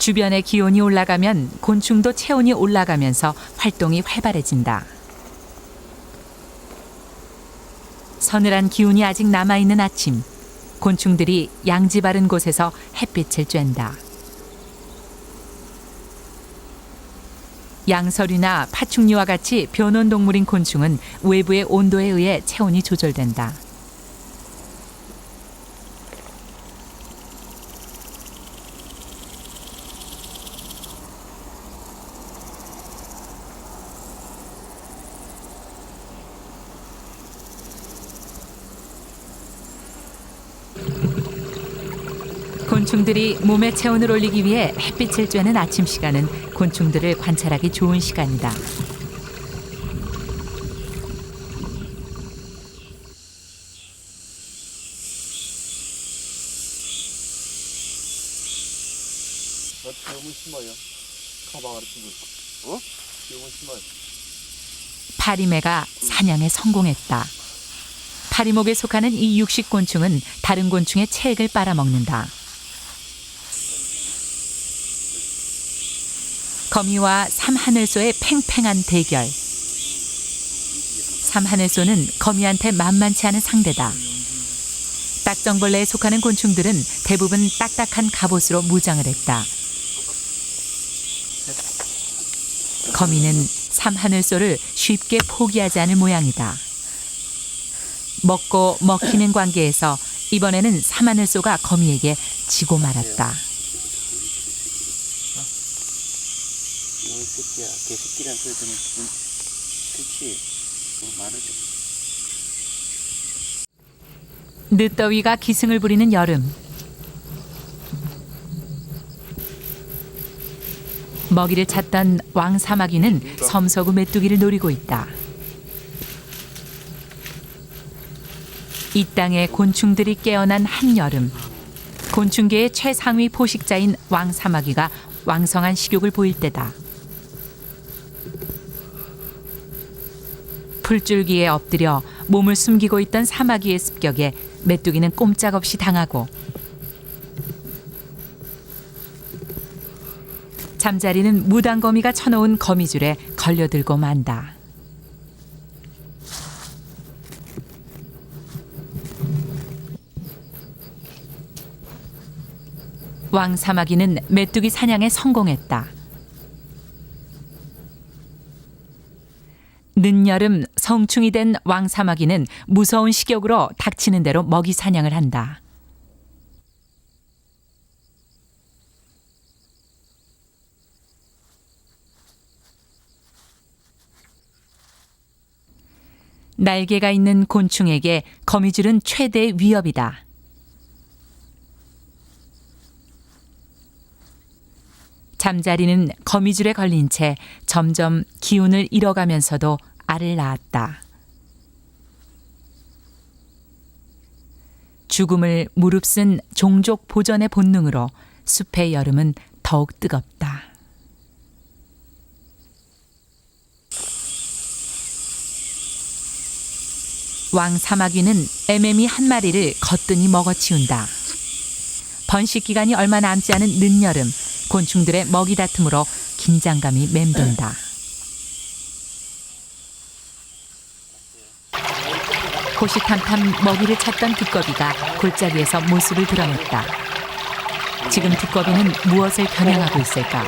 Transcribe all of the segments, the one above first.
주변의 기온이 올라가면 곤충도 체온이 올라가면서 활동이 활발해진다. 서늘한 기운이 아직 남아있는 아침, 곤충들이 양지 바른 곳에서 햇빛을 쬐다. 양서류나 파충류와 같이 변온동물인 곤충은 외부의 온도에 의해 체온이 조절된다. 곤충들이 몸의 체온을 올리기 위해 햇빛을 쬐는 아침 시간은 곤충들을 관찰하기 좋은 시간이다. 너무 심어요. 가방을 쓰고 있고. 너무 심어요. 파리매가 사냥에 성공했다. 파리목에 속하는 이 육식곤충은 다른 곤충의 체액을 빨아먹는다. 거미와 삼하늘소의 팽팽한 대결. 삼하늘소는 거미한테 만만치 않은 상대다. 딱정벌레에 속하는 곤충들은 대부분 딱딱한 갑옷으로 무장을 했다. 거미는 삼하늘소를 쉽게 포기하지 않을 모양이다. 먹고 먹히는 관계에서 이번에는 삼하늘소가 거미에게 지고 말았다. 이 새끼야, 개새끼란 소리 들으면 그렇지. 말하죠. 늦더위가 기승을 부리는 여름. 먹이를 찾던 왕사마귀는 섬서구 메뚜기를 노리고 있다. 이 땅에 곤충들이 깨어난 한여름. 곤충계의 최상위 포식자인 왕사마귀가 왕성한 식욕을 보일 때다. 풀줄기에 엎드려 몸을 숨기고 있던 사마귀의 습격에 메뚜기는 꼼짝없이 당하고 잠자리는 무당거미가 쳐놓은 거미줄에 걸려들고 만다. 왕사마귀는 메뚜기 사냥에 성공했다. 늦여름 성충이 된 왕사마귀는 무서운 식욕으로 닥치는 대로 먹이 사냥을 한다. 날개가 있는 곤충에게 거미줄은 최대의 위협이다. 잠자리는 거미줄에 걸린 채 점점 기운을 잃어가면서도 알을 낳았다. 죽음을 무릅쓴 종족 보전의 본능으로 숲의 여름은 더욱 뜨겁다. 왕사마귀는 애매미 한 마리를 거뜬히 먹어치운다. 번식 기간이 얼마 남지 않은 늦여름, 곤충들의 먹이 다툼으로 긴장감이 맴돈다. 호시탐탐 먹이를 찾던 두꺼비가 골짜기에서 모습을 드러냈다. 지금 두꺼비는 무엇을 겨냥하고 있을까?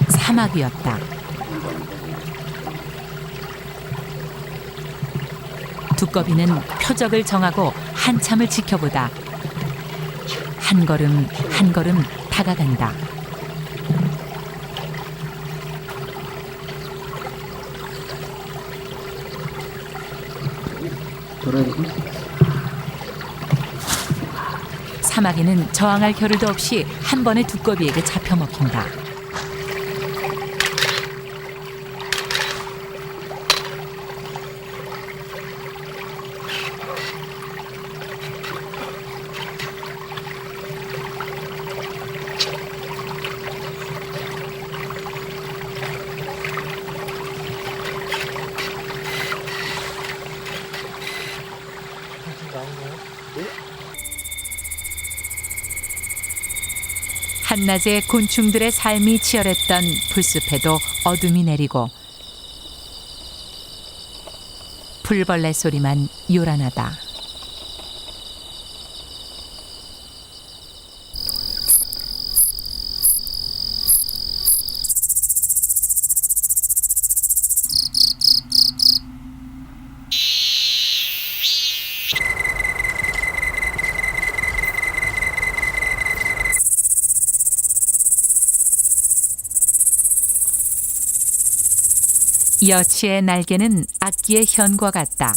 사마귀였다. 두꺼비는 표적을 정하고 한참을 지켜보다 한 걸음 한 걸음 다가간다. 사마귀는 저항할 겨를도 없이 한 번에 두꺼비에게 잡혀 먹힌다. 한낮에 곤충들의 삶이 치열했던 풀숲에도 어둠이 내리고 풀벌레 소리만 요란하다. 여치의 날개는 악기의 현과 같다.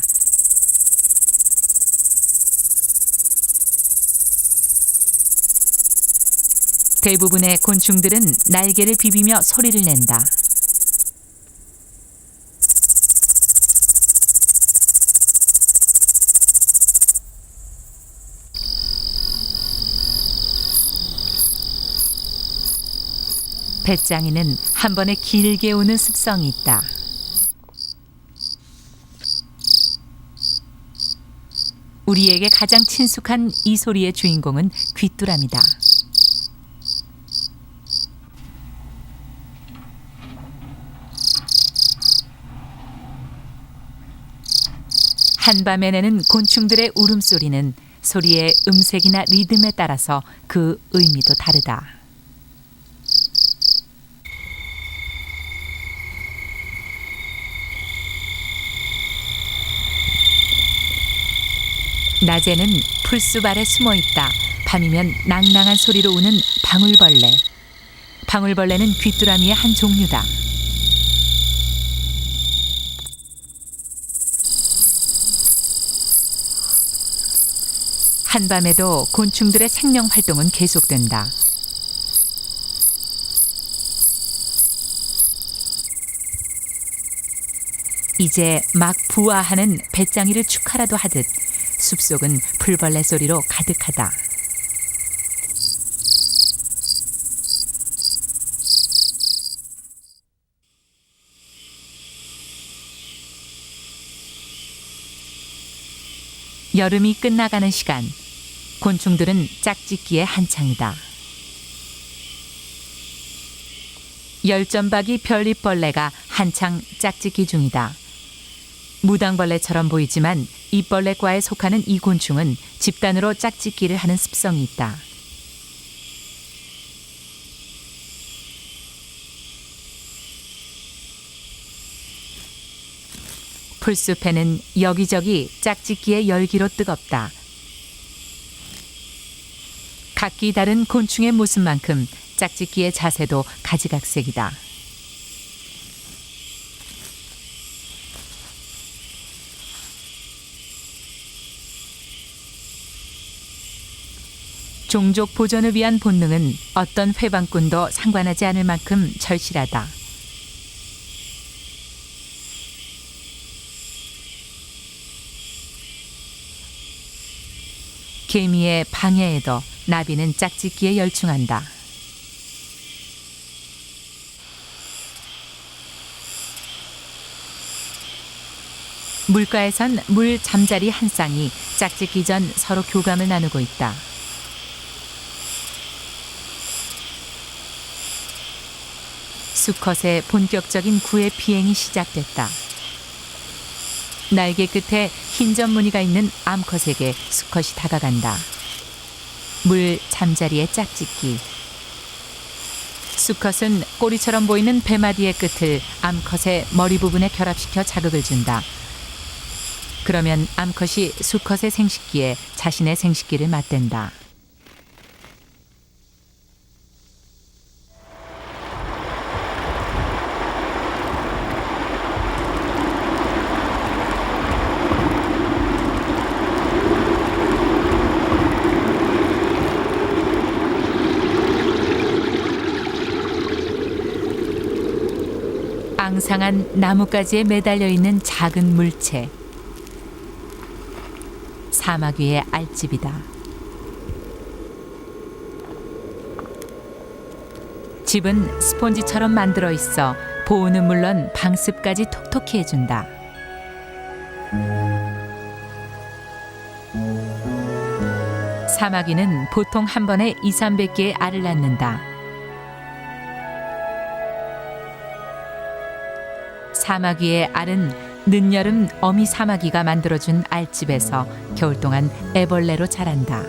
대부분의 곤충들은 날개를 비비며 소리를 낸다. 배짱이는 한 번에 길게 우는 습성이 있다. 우리에게 가장 친숙한 이 소리의 주인공은 귀뚜라미다. 한밤에 내는 곤충들의 울음소리는 소리의 음색이나 리듬에 따라서 그 의미도 다르다. 낮에는 풀숲 아래 숨어 있다. 밤이면 낭낭한 소리로 우는 방울벌레. 방울벌레는 귀뚜라미의 한 종류다. 한밤에도 곤충들의 생명 활동은 계속된다. 이제 막 부화하는 배짱이를 축하라도 하듯 숲속은 풀벌레 소리로 가득하다. 여름이 끝나가는 시간, 곤충들은 짝짓기에 한창이다. 열점박이 별잎벌레가 한창 짝짓기 중이다. 무당벌레처럼 보이지만 잎벌레과에 속하는 이 곤충은 집단으로 짝짓기를 하는 습성이 있다. 풀숲에는 여기저기 짝짓기의 열기로 뜨겁다. 각기 다른 곤충의 모습만큼 짝짓기의 자세도 가지각색이다. 종족 보존을 위한 본능은 어떤 회방꾼도 상관하지 않을 만큼 절실하다. 개미의 방해에도 나비는 짝짓기에 열중한다. 물가에선 물 잠자리 한 쌍이 짝짓기 전 서로 교감을 나누고 있다. 수컷의 본격적인 구애 비행이 시작됐다. 날개 끝에 흰 점무늬가 있는 암컷에게 수컷이 다가간다. 물 잠자리의 짝짓기. 수컷은 꼬리처럼 보이는 배마디의 끝을 암컷의 머리 부분에 결합시켜 자극을 준다. 그러면 암컷이 수컷의 생식기에 자신의 생식기를 맞댄다. 앙상한 나뭇가지에 매달려 있는 작은 물체. 사막 위의 알집이다. 집은 스폰지처럼 만들어 있어 보호는 물론 방습까지 톡톡히 해준다. 사마귀는 보통 한 번에 200~300개의 알을 낳는다. 사마귀의 알은 늦여름 어미 사마귀가 만들어준 알집에서 겨울 동안 애벌레로 자란다.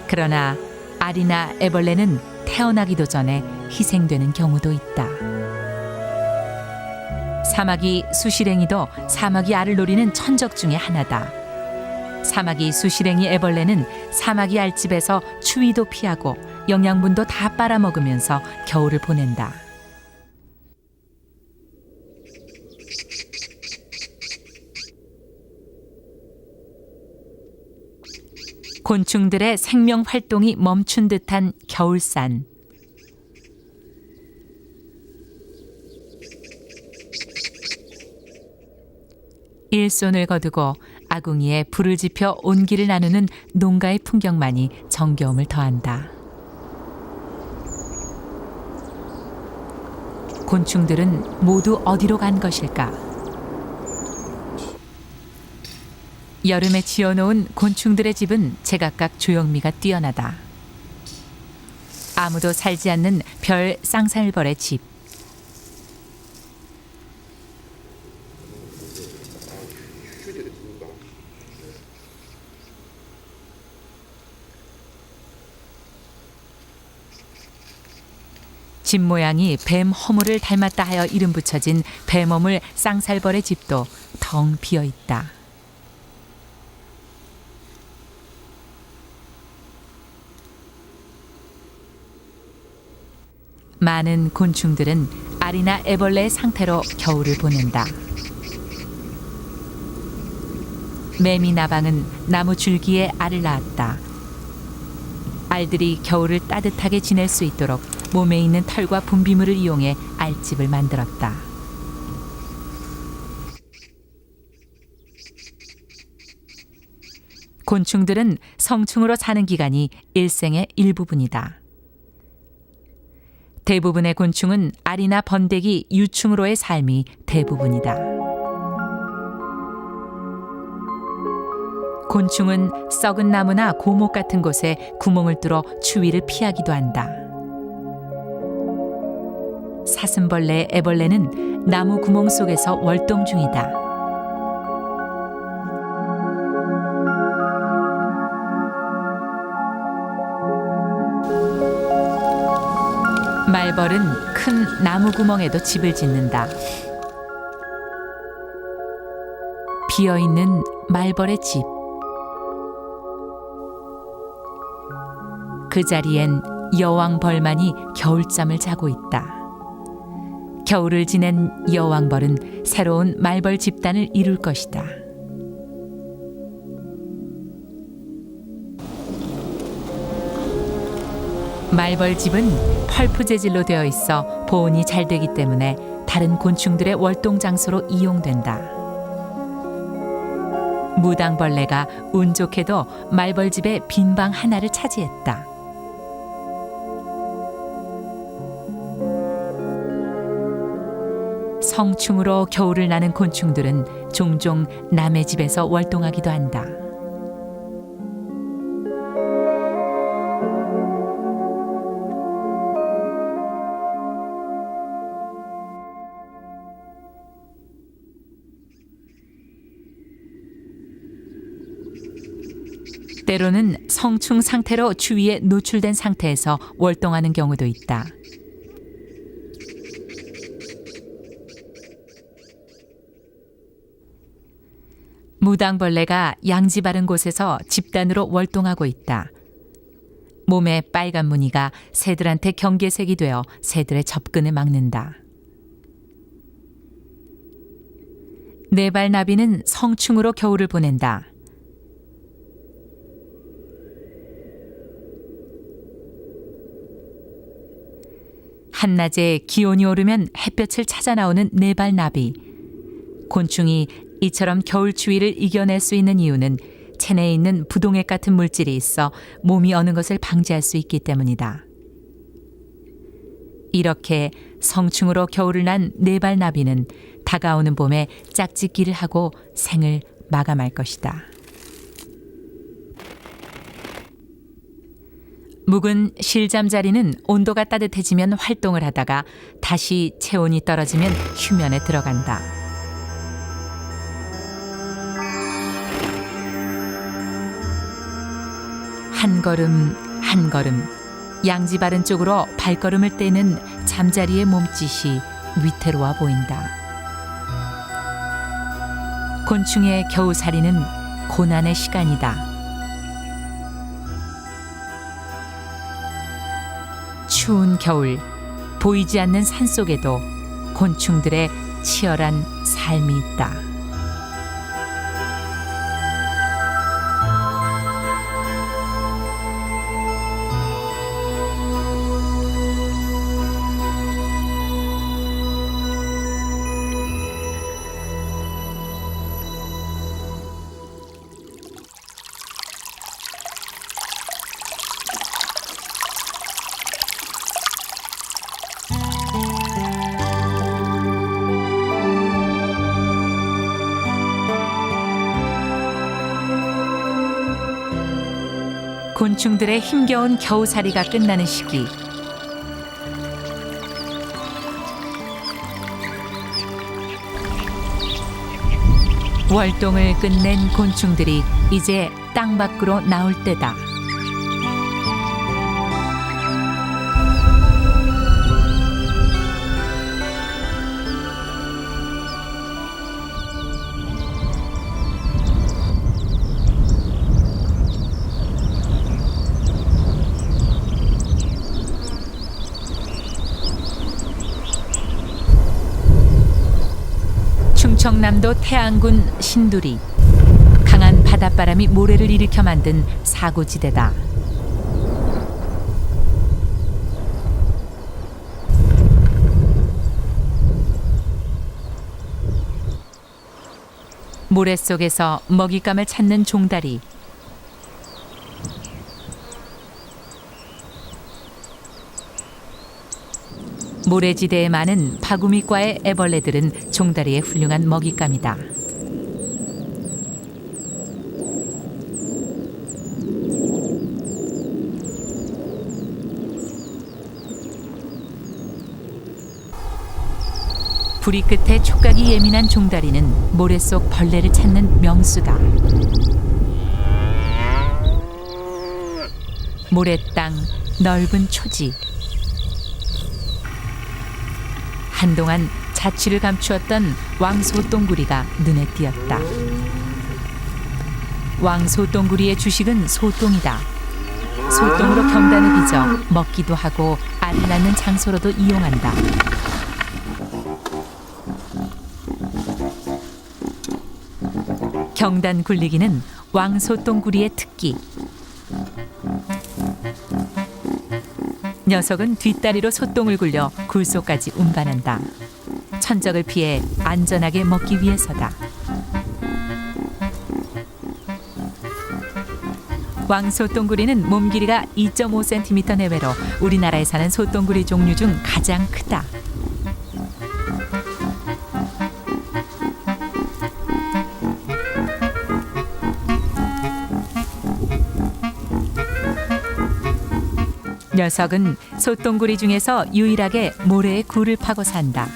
그러나 알이나 애벌레는 태어나기도 전에 희생되는 경우도 있다. 사마귀 수시랭이도 사마귀 알을 노리는 천적 중에 하나다. 사마귀 수시랭이 애벌레는 사마귀 알집에서 추위도 피하고 영양분도 다 빨아먹으면서 겨울을 보낸다. 곤충들의 생명 활동이 멈춘 듯한 겨울산. 일손을 거두고 아궁이에 불을 지펴 온기를 나누는 농가의 풍경만이 정겨움을 더한다. 곤충들은 모두 어디로 간 것일까? 여름에 지어놓은 곤충들의 집은 제각각 조형미가 뛰어나다. 아무도 살지 않는 별 쌍살벌의 집. 집 모양이 뱀 허물을 닮았다 하여 이름 붙여진 뱀허물 쌍살벌의 집도 텅 비어 있다. 많은 곤충들은 알이나 애벌레의 상태로 겨울을 보낸다. 매미나방은 나무 줄기에 알을 낳았다. 알들이 겨울을 따뜻하게 지낼 수 있도록 몸에 있는 털과 분비물을 이용해 알집을 만들었다. 곤충들은 성충으로 사는 기간이 일생의 일부분이다. 대부분의 곤충은 알이나 번데기, 유충으로의 삶이 대부분이다. 곤충은 썩은 나무나 고목 같은 곳에 구멍을 뚫어 추위를 피하기도 한다. 사슴벌레, 애벌레는 나무 구멍 속에서 월동 중이다. 말벌은 큰 나무 구멍에도 집을 짓는다. 비어있는 말벌의 집. 그 자리엔 여왕벌만이 겨울잠을 자고 있다. 겨울을 지낸 여왕벌은 새로운 말벌 집단을 이룰 것이다. 말벌 집은 펄프 재질로 되어 있어 보온이 잘 되기 때문에 다른 곤충들의 월동 장소로 이용된다. 무당벌레가 운 좋게도 말벌 집의 빈 방 하나를 차지했다. 성충으로 겨울을 나는 곤충들은 종종 남의 집에서 월동하기도 한다. 때로는 성충 상태로 추위에 노출된 상태에서 월동하는 경우도 있다. 무당벌레가 양지 바른 곳에서 집단으로 월동하고 있다. 몸에 빨간 무늬가 새들한테 경계색이 되어 새들의 접근을 막는다. 네발나비는 성충으로 겨울을 보낸다. 한낮에 기온이 오르면 햇볕을 찾아 나오는 네발나비. 곤충이 이처럼 겨울 추위를 이겨낼 수 있는 이유는 체내에 있는 부동액 같은 물질이 있어 몸이 어는 것을 방지할 수 있기 때문이다. 이렇게 성충으로 겨울을 난 네발나비는 다가오는 봄에 짝짓기를 하고 생을 마감할 것이다. 묵은 실잠자리는 온도가 따뜻해지면 활동을 하다가 다시 체온이 떨어지면 휴면에 들어간다. 한 걸음 한 걸음 양지 바른 쪽으로 발걸음을 떼는 잠자리의 몸짓이 위태로워 보인다. 곤충의 겨우살이는 고난의 시간이다. 추운 겨울, 보이지 않는 산속에도 곤충들의 치열한 삶이 있다. 곤충들의 힘겨운 겨우살이가 끝나는 시기. 월동을 끝낸 곤충들이 이제 땅 밖으로 나올 때다. 충청남도 태안군 신두리. 강한 바닷바람이 모래를 일으켜 만든 사고지대다. 모래 속에서 먹잇감을 찾는 종다리. 모래지대에 많은 바구미과의 애벌레들은 종다리의 훌륭한 먹잇감이다. 부리 끝에 촉각이 예민한 종다리는 모래 속 벌레를 찾는 명수다. 모래땅, 넓은 초지. 한동안 자취를 감추었던 왕소똥구리가 눈에 띄었다. 왕소똥구리의 주식은 소똥이다. 소똥으로 경단을 빚어 먹기도 하고 알을 낳는 장소로도 이용한다. 경단 굴리기는 왕소똥구리의 특기. 녀석은 뒷다리로 소똥을 굴려 굴속까지 운반한다. 천적을 피해 안전하게 먹기 위해서다. 왕소똥구리는 몸 길이가 2.5cm 내외로 우리나라에 사는 소똥구리 종류 중 가장 크다. 녀석은 소똥구리 중에서 유일하게 모래에 굴을 파고 산다.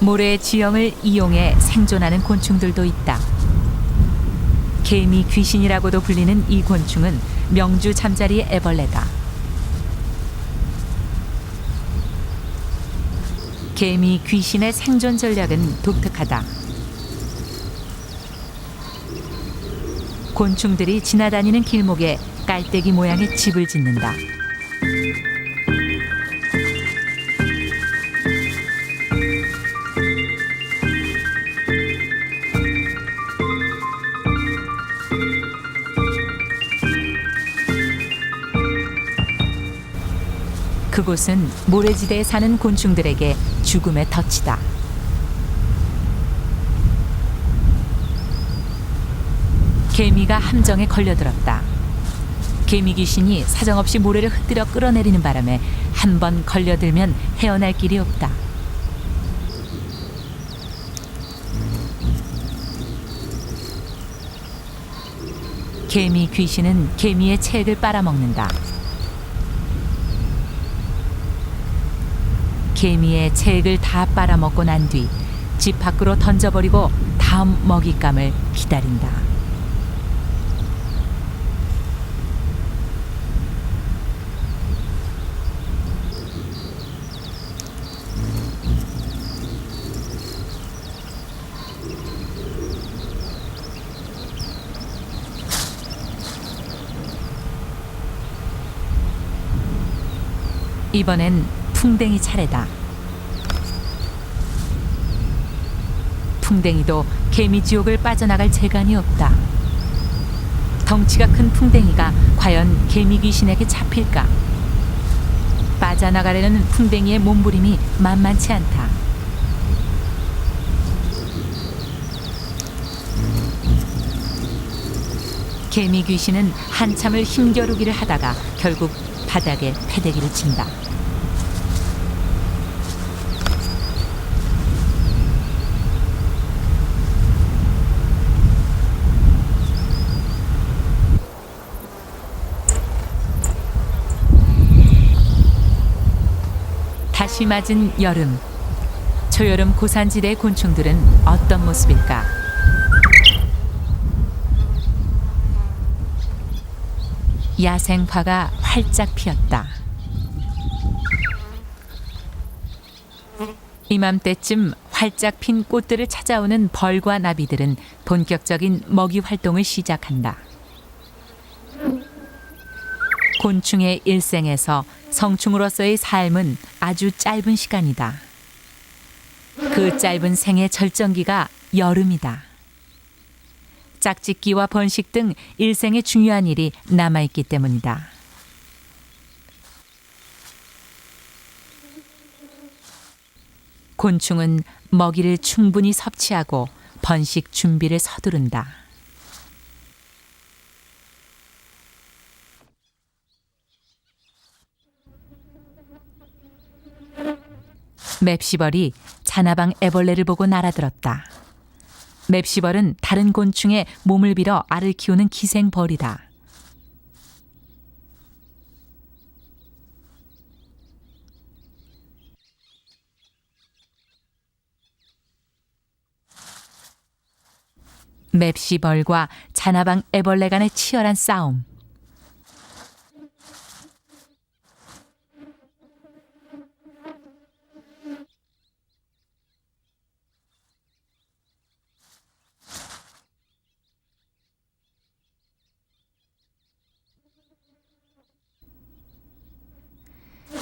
모래의 지형을 이용해 생존하는 곤충들도 있다. 개미 귀신이라고도 불리는 이 곤충은 명주 잠자리의 애벌레다. 개미 귀신의 생존 전략은 독특하다. 곤충들이 지나다니는 길목에 깔때기 모양의 집을 짓는다. 그곳은 모래지대에 사는 곤충들에게 죽음의 덫이다. 개미가 함정에 걸려들었다. 개미 귀신이 사정없이 모래를 흩뜨려 끌어내리는 바람에 한 번 걸려들면 헤어날 길이 없다. 개미 귀신은 개미의 체액을 빨아먹는다. 개미의 체액을 다 빨아먹고 난 뒤 집 밖으로 던져버리고 다음 먹잇감을 기다린다. 이번엔 풍뎅이 차례다. 풍뎅이도 개미지옥을 빠져나갈 재간이 없다. 덩치가 큰 풍뎅이가 과연 개미 귀신에게 잡힐까? 빠져나가려는 풍뎅이의 몸부림이 만만치 않다. 개미 귀신은 한참을 힘겨루기를 하다가 결국 바닥에 패대기를 친다. 다시 맞은 여름. 초여름 고산지대의 곤충들은 어떤 모습일까? 야생화가 활짝 피었다. 이맘때쯤 활짝 핀 꽃들을 찾아오는 벌과 나비들은 본격적인 먹이 활동을 시작한다. 곤충의 일생에서 성충으로서의 삶은 아주 짧은 시간이다. 그 짧은 생의 절정기가 여름이다. 짝짓기와 번식 등 일생의 중요한 일이 남아있기 때문이다. 곤충은 먹이를 충분히 섭취하고 번식 준비를 서두른다. 맵시벌이 자나방 애벌레를 보고 날아들었다. 맵시벌은 다른 곤충의 몸을 빌어 알을 키우는 기생벌이다. 맵시벌과 자나방 애벌레 간의 치열한 싸움.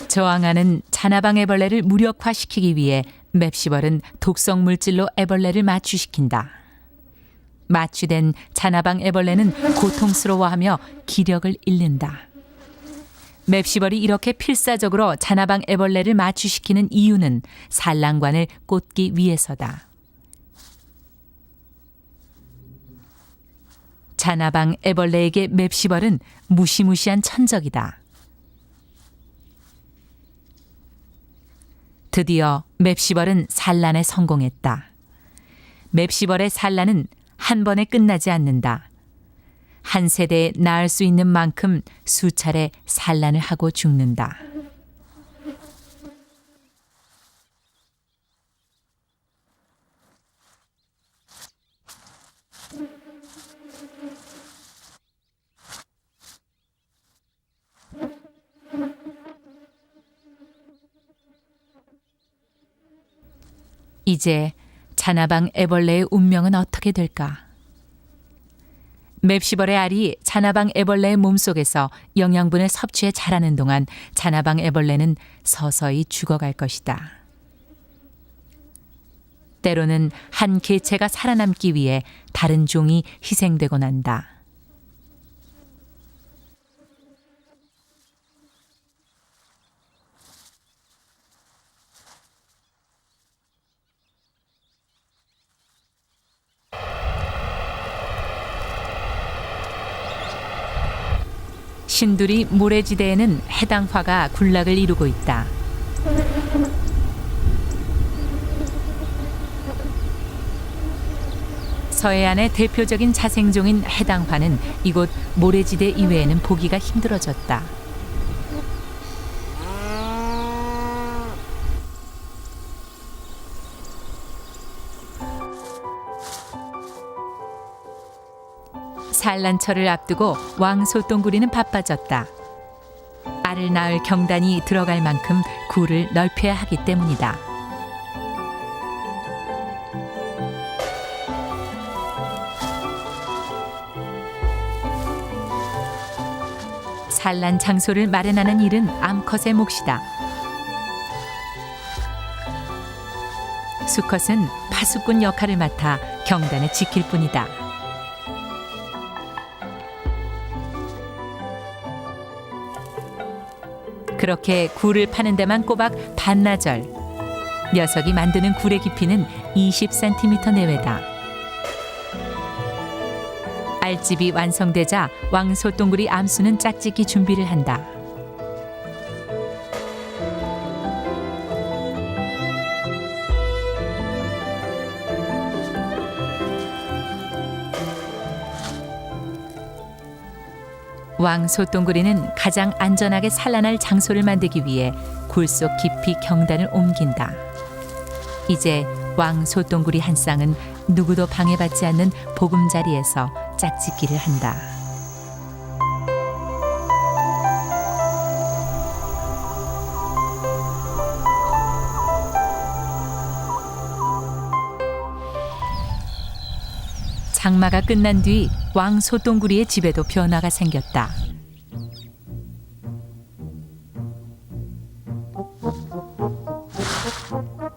저항하는 자나방 애벌레를 무력화시키기 위해 맵시벌은 독성 물질로 애벌레를 마취시킨다. 마취된 자나방 애벌레는 고통스러워하며 기력을 잃는다. 맵시벌이 이렇게 필사적으로 자나방 애벌레를 마취시키는 이유는 산란관을 꽂기 위해서다. 자나방 애벌레에게 맵시벌은 무시무시한 천적이다. 드디어 맵시벌은 산란에 성공했다. 맵시벌의 산란은 한 번에 끝나지 않는다. 한 세대에 낳을 수 있는 만큼 수차례 산란을 하고 죽는다. 이제 자나방 애벌레의 운명은 어떻게 될까? 맵시벌의 알이 자나방 애벌레의 몸속에서 영양분을 섭취해 자라는 동안 자나방 애벌레는 서서히 죽어갈 것이다. 때로는 한 개체가 살아남기 위해 다른 종이 희생되곤 한다. 신두리 모래지대에는 해당화가 군락을 이루고 있다. 서해안의 대표적인 자생종인 해당화는 이곳 모래지대 이외에는 보기가 힘들어졌다. 산란철을 앞두고 왕소똥구리는 바빠졌다. 알을 낳을 경단이 들어갈 만큼 굴을 넓혀야 하기 때문이다. 산란 장소를 마련하는 일은 암컷의 몫이다. 수컷은 파수꾼 역할을 맡아 경단을 지킬 뿐이다. 그렇게 굴을 파는 데만 꼬박 반나절. 녀석이 만드는 굴의 깊이는 20cm 내외다. 알집이 완성되자 왕소똥구리 암수는 짝짓기 준비를 한다. 왕소똥구리는 가장 안전하게 산란할 장소를 만들기 위해 굴 속 깊이 경단을 옮긴다. 이제 왕소똥구리 한 쌍은 누구도 방해받지 않는 보금자리에서 짝짓기를 한다. 장마가 끝난 뒤 왕소똥구리의 집에도 변화가 생겼다.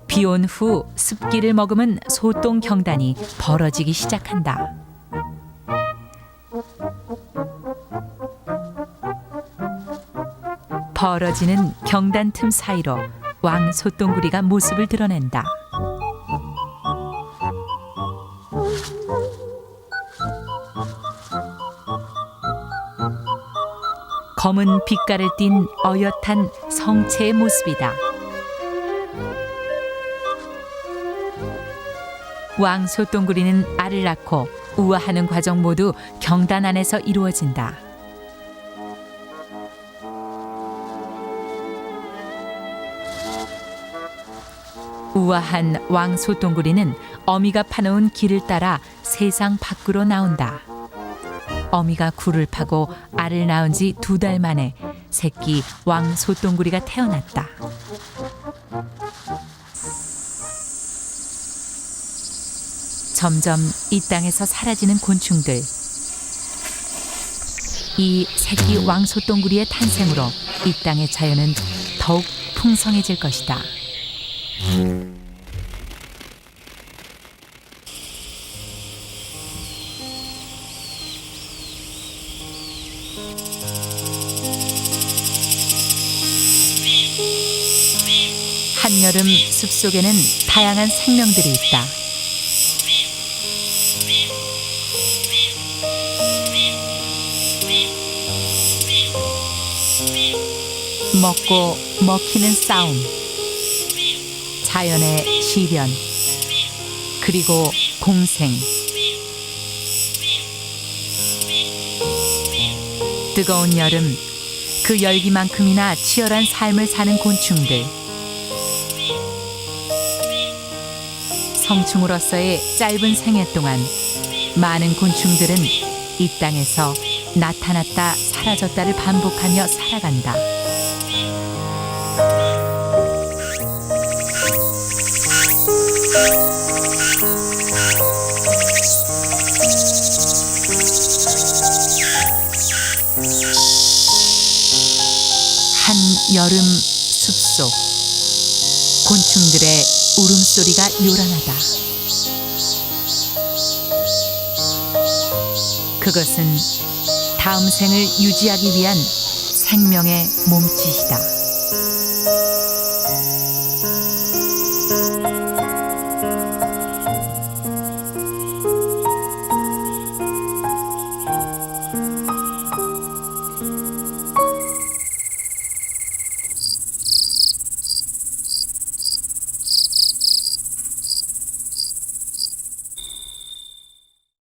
비온 후 습기를 머금은 소똥 경단이 벌어지기 시작한다. 벌어지는 경단 틈 사이로 왕소똥구리가 모습을 드러낸다. 검은 빛깔을 띤 어엿한 성체의 모습이다. 왕소똥구리는 알을 낳고 우아하는 과정 모두 경단 안에서 이루어진다. 우아한 왕소똥구리는 어미가 파놓은 길을 따라 세상 밖으로 나온다. 어미가 굴을 파고 알을 낳은 지 2달 만에 새끼 왕소똥구리가 태어났다. 점점 이 땅에서 사라지는 곤충들. 이 새끼 왕소똥구리의 탄생으로 이 땅의 자연은 더욱 풍성해질 것이다. 한여름 숲속에는 다양한 생명들이 있다. 먹고 먹히는 싸움, 자연의 시련, 그리고 공생. 뜨거운 여름, 그 열기만큼이나 치열한 삶을 사는 곤충들. 성충으로서의 짧은 생애 동안 많은 곤충들은 이 땅에서 나타났다 사라졌다를 반복하며 살아간다. 한여름 숲속, 곤충들의 울음소리가 요란하다. 그것은 다음 생을 유지하기 위한 생명의 몸짓이다.